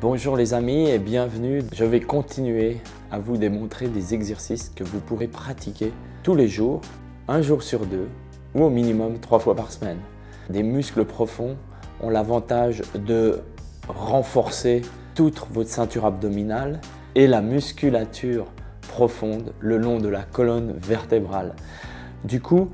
Bonjour les amis et bienvenue. Je vais continuer à vous démontrer des exercices que vous pourrez pratiquer tous les jours, un jour sur deux ou au minimum 3 fois par semaine. Des muscles profonds ont l'avantage de renforcer toute votre ceinture abdominale et la musculature profonde le long de la colonne vertébrale. Du coup,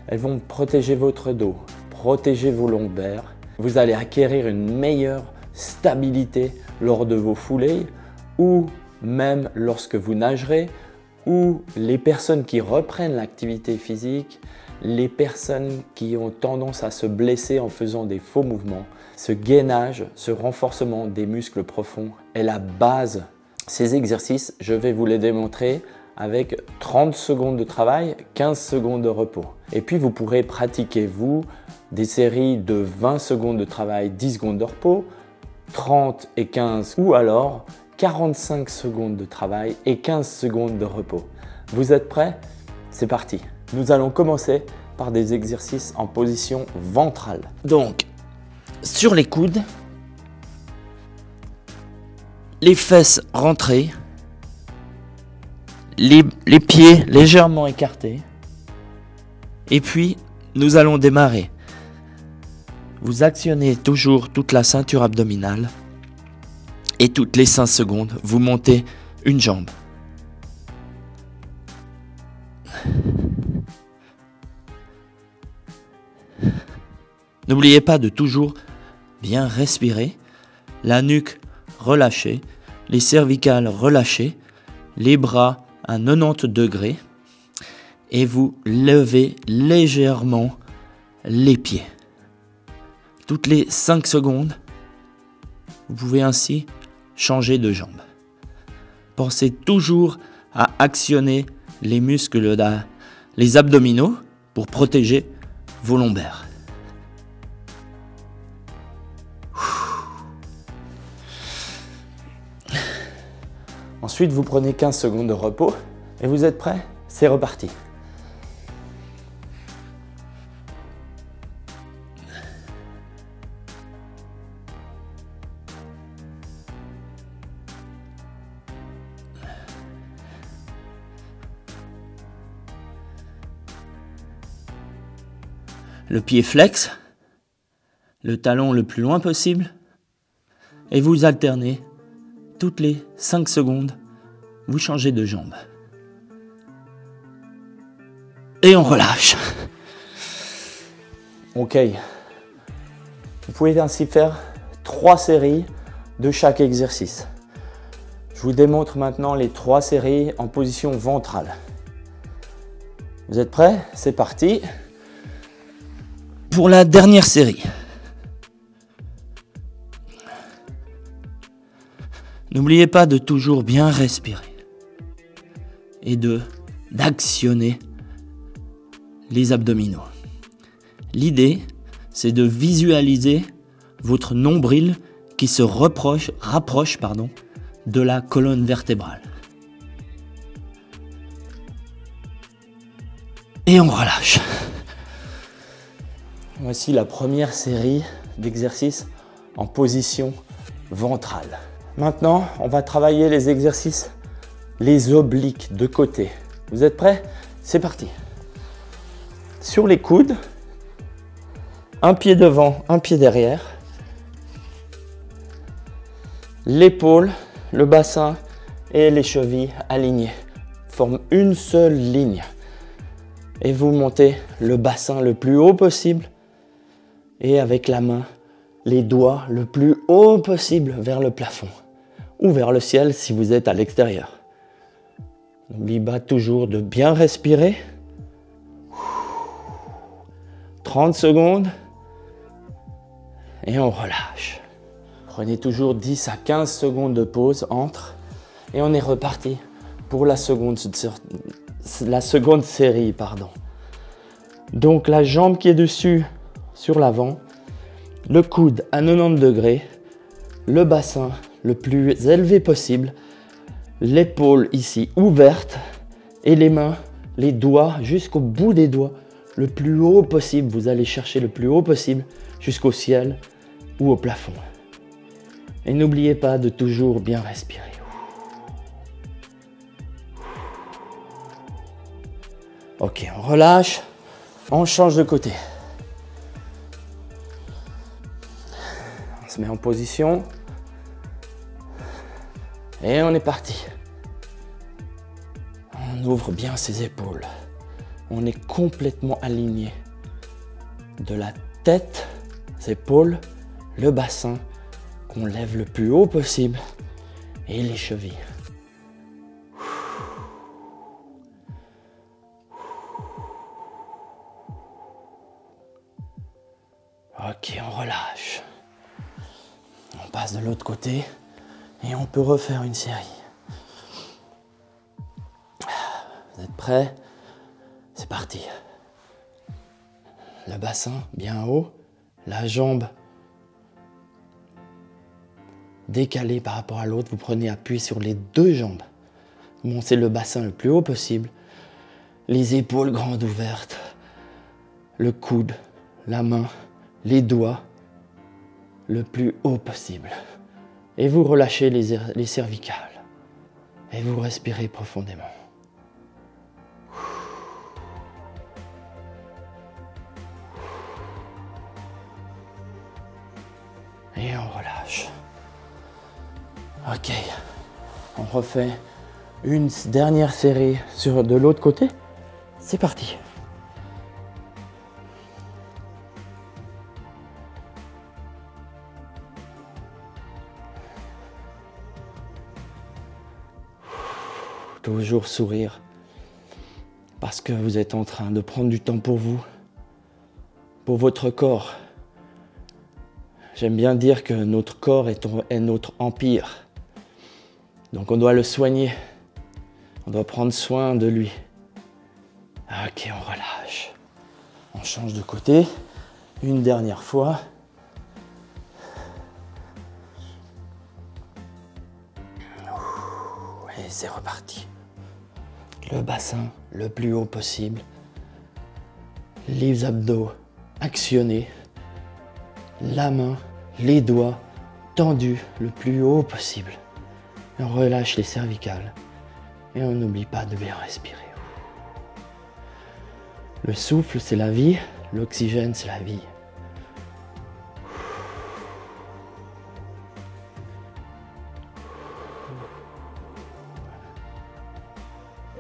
elles vont protéger votre dos, protéger vos lombaires. Vous allez acquérir une meilleure stabilité lors de vos foulées ou même lorsque vous nagerez ou les personnes qui reprennent l'activité physique, les personnes qui ont tendance à se blesser en faisant des faux mouvements. Ce gainage, ce renforcement des muscles profonds est la base. Ces exercices, je vais vous les démontrer avec 30 secondes de travail, 15 secondes de repos. Et puis vous pourrez pratiquer vous des séries de 20 secondes de travail, 10 secondes de repos, 30 et 15 ou alors 45 secondes de travail et 15 secondes de repos. Vous êtes prêts? C'est parti. Nous allons commencer par des exercices en position ventrale. Donc, sur les coudes, les fesses rentrées, les pieds légèrement écartés. Et puis, nous allons démarrer. Vous actionnez toujours toute la ceinture abdominale et toutes les 5 secondes, vous montez une jambe. N'oubliez pas de toujours bien respirer, la nuque relâchée, les cervicales relâchées, les bras à 90 degrés et vous levez légèrement les pieds. Toutes les 5 secondes, vous pouvez ainsi changer de jambe. Pensez toujours à actionner les muscles, les abdominaux pour protéger vos lombaires. Ensuite, vous prenez 15 secondes de repos et vous êtes prêts? C'est reparti. Le pied flex, le talon le plus loin possible et vous alternez toutes les 5 secondes, vous changez de jambe. Et on relâche. Ok. Vous pouvez ainsi faire 3 séries de chaque exercice. Je vous démontre maintenant les 3 séries en position ventrale. Vous êtes prêts? C'est parti. Pour la dernière série, n'oubliez pas de toujours bien respirer et d'actionner les abdominaux. L'idée, c'est de visualiser votre nombril qui se rapproche de la colonne vertébrale. Et on relâche. Voici la première série d'exercices en position ventrale. Maintenant, on va travailler les exercices, les obliques de côté. Vous êtes prêts? C'est parti. Sur les coudes, un pied devant, un pied derrière. L'épaule, le bassin et les chevilles alignées forment une seule ligne. Et vous montez le bassin le plus haut possible. Et avec la main, les doigts le plus haut possible vers le plafond ou vers le ciel si vous êtes à l'extérieur. N'oubliez pas toujours de bien respirer. 30 secondes et on relâche. Prenez toujours 10 à 15 secondes de pause entre et on est reparti pour la seconde série. Donc la jambe qui est dessus sur l'avant, le coude à 90 degrés, le bassin le plus élevé possible, l'épaule ici ouverte et les mains, les doigts jusqu'au bout des doigts, le plus haut possible. Vous allez chercher le plus haut possible jusqu'au ciel ou au plafond. Et n'oubliez pas de toujours bien respirer. Ok, on relâche, on change de côté. On se met en position. Et on est parti. On ouvre bien ses épaules. On est complètement aligné. De la tête, les épaules, le bassin, qu'on lève le plus haut possible. Et les chevilles. Ok, on relâche. On passe de l'autre côté et on peut refaire une série. Vous êtes prêts? C'est parti. Le bassin bien haut, la jambe décalée par rapport à l'autre. Vous prenez appui sur les deux jambes. Vous montez le bassin le plus haut possible. Les épaules grandes ouvertes. Le coude, la main, les doigts le plus haut possible. Et vous relâchez les cervicales. Et vous respirez profondément. Et on relâche. Ok. On refait une dernière série de l'autre côté. C'est parti. Toujours sourire, parce que vous êtes en train de prendre du temps pour vous, pour votre corps. J'aime bien dire que notre corps est notre empire. Donc on doit le soigner, on doit prendre soin de lui. Ok, on relâche. On change de côté, une dernière fois. Et c'est reparti. Le bassin le plus haut possible. Les abdos actionnés. La main, les doigts tendus le plus haut possible. Et on relâche les cervicales. Et on n'oublie pas de bien respirer. Le souffle, c'est la vie. L'oxygène, c'est la vie.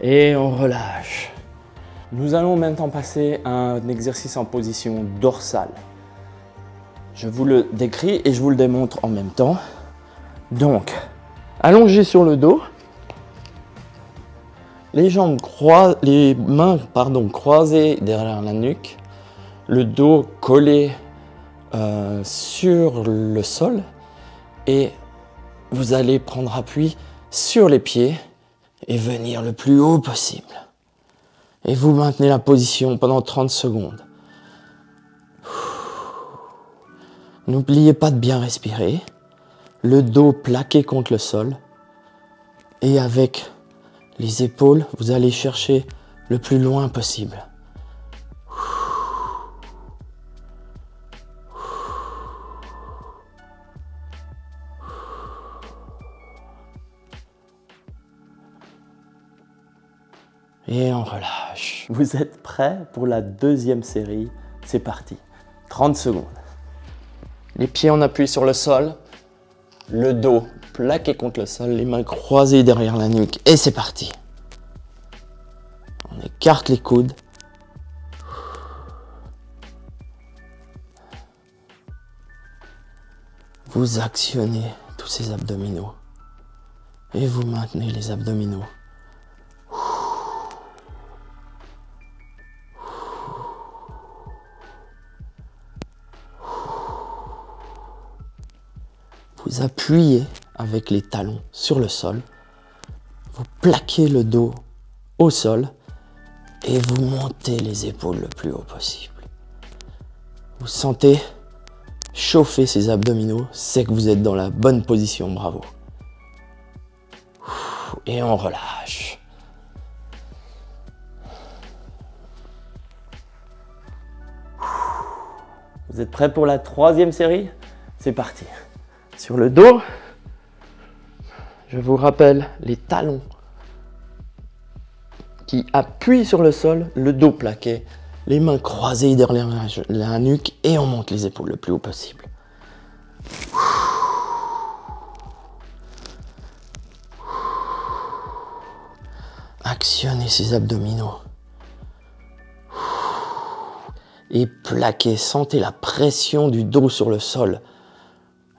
Et on relâche. Nous allons maintenant passer à un exercice en position dorsale. Je vous le décris et je vous le démontre en même temps. Donc, allongé sur le dos, les mains croisées derrière la nuque, le dos collé sur le sol et vous allez prendre appui sur les pieds et venir le plus haut possible. Et vous maintenez la position pendant 30 secondes. N'oubliez pas de bien respirer. Le dos plaqué contre le sol. Et avec les épaules, vous allez chercher le plus loin possible. Et on relâche. Vous êtes prêts pour la deuxième série? C'est parti. 30 secondes. Les pieds en appui sur le sol. Le dos plaqué contre le sol. Les mains croisées derrière la nuque. Et c'est parti. On écarte les coudes. Vous actionnez tous ces abdominaux. Et vous maintenez les abdominaux. Vous appuyez avec les talons sur le sol, vous plaquez le dos au sol et vous montez les épaules le plus haut possible. Vous sentez chauffer ces abdominaux, c'est que vous êtes dans la bonne position, bravo. Et on relâche. Vous êtes prêts pour la troisième série? C'est parti. Sur le dos, je vous rappelle les talons qui appuient sur le sol, le dos plaqué, les mains croisées derrière la nuque et on monte les épaules le plus haut possible. Actionnez ces abdominaux. Et plaquez, sentez la pression du dos sur le sol.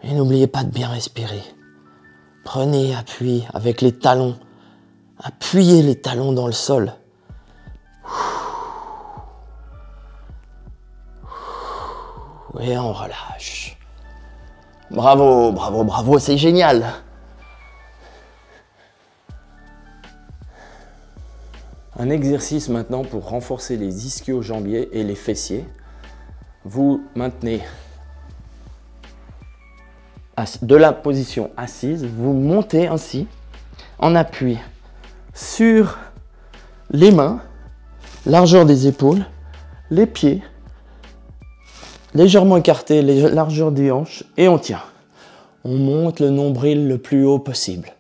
Et n'oubliez pas de bien respirer. Prenez appui avec les talons. Appuyez les talons dans le sol. Et on relâche. Bravo, bravo, bravo, c'est génial. Un exercice maintenant pour renforcer les ischio-jambiers et les fessiers. Vous maintenez de la position assise, vous montez ainsi en appui sur les mains, largeur des épaules, les pieds, légèrement écartés, largeur des hanches et on tient. On monte le nombril le plus haut possible.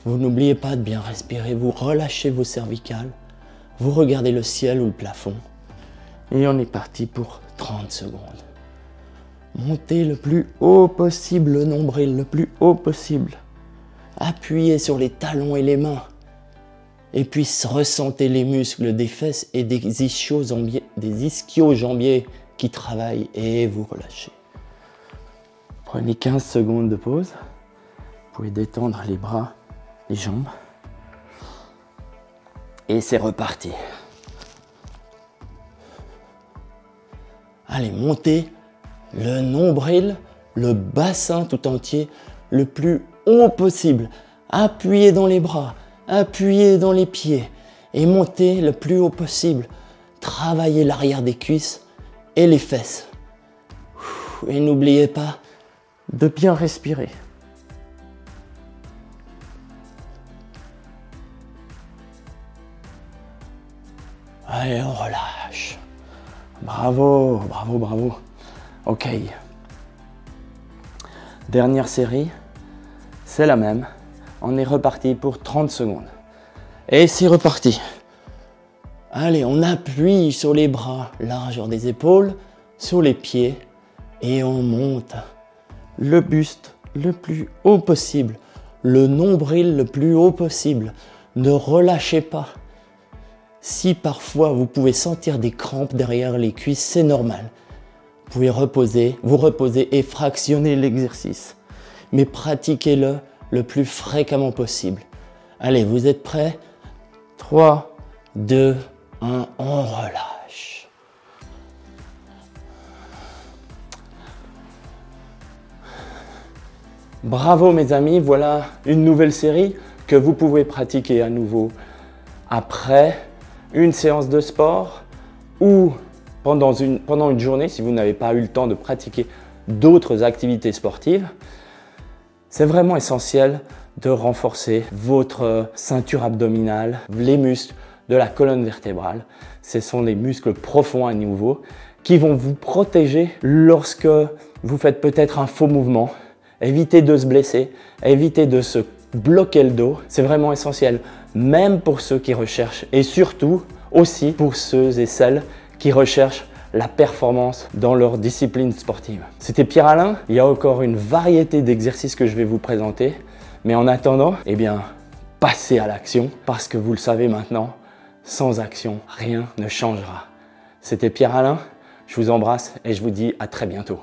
Vous n'oubliez pas de bien respirer, vous relâchez vos cervicales, vous regardez le ciel ou le plafond. Et on est parti pour 30 secondes. Montez le plus haut possible le nombril, le plus haut possible. Appuyez sur les talons et les mains. Et puis ressentez les muscles des fesses et des ischio-jambiers qui travaillent et vous relâchez. Prenez 15 secondes de pause. Vous pouvez détendre les bras, les jambes. Et c'est reparti. Allez, montez le nombril, le bassin tout entier, le plus haut possible. Appuyez dans les bras, appuyez dans les pieds et montez le plus haut possible. Travaillez l'arrière des cuisses et les fesses. Et n'oubliez pas de bien respirer. Allez, on relâche. Bravo, bravo, bravo. Ok. Dernière série, c'est la même. On est reparti pour 30 secondes. Et c'est reparti. Allez, on appuie sur les bras, largeur des épaules, sur les pieds et on monte le buste le plus haut possible, le nombril le plus haut possible. Ne relâchez pas. Si parfois vous pouvez sentir des crampes derrière les cuisses, c'est normal. Vous pouvez vous reposer et fractionner l'exercice. Mais pratiquez-le le plus fréquemment possible. Allez, vous êtes prêts? 3, 2, 1, on relâche. Bravo mes amis, voilà une nouvelle série que vous pouvez pratiquer à nouveau après une séance de sport ou pendant une journée si vous n'avez pas eu le temps de pratiquer d'autres activités sportives. C'est vraiment essentiel de renforcer votre ceinture abdominale, les muscles de la colonne vertébrale. Ce sont les muscles profonds à nouveau qui vont vous protéger lorsque vous faites peut-être un faux mouvement. Évitez de se blesser, évitez de se bloquer le dos. C'est vraiment essentiel, même pour ceux qui recherchent et surtout aussi pour ceux et celles qui recherchent la performance dans leur discipline sportive. C'était Pierre-Alain. Il y a encore une variété d'exercices que je vais vous présenter. Mais en attendant, eh bien, passez à l'action parce que vous le savez maintenant, sans action, rien ne changera. C'était Pierre-Alain. Je vous embrasse et je vous dis à très bientôt.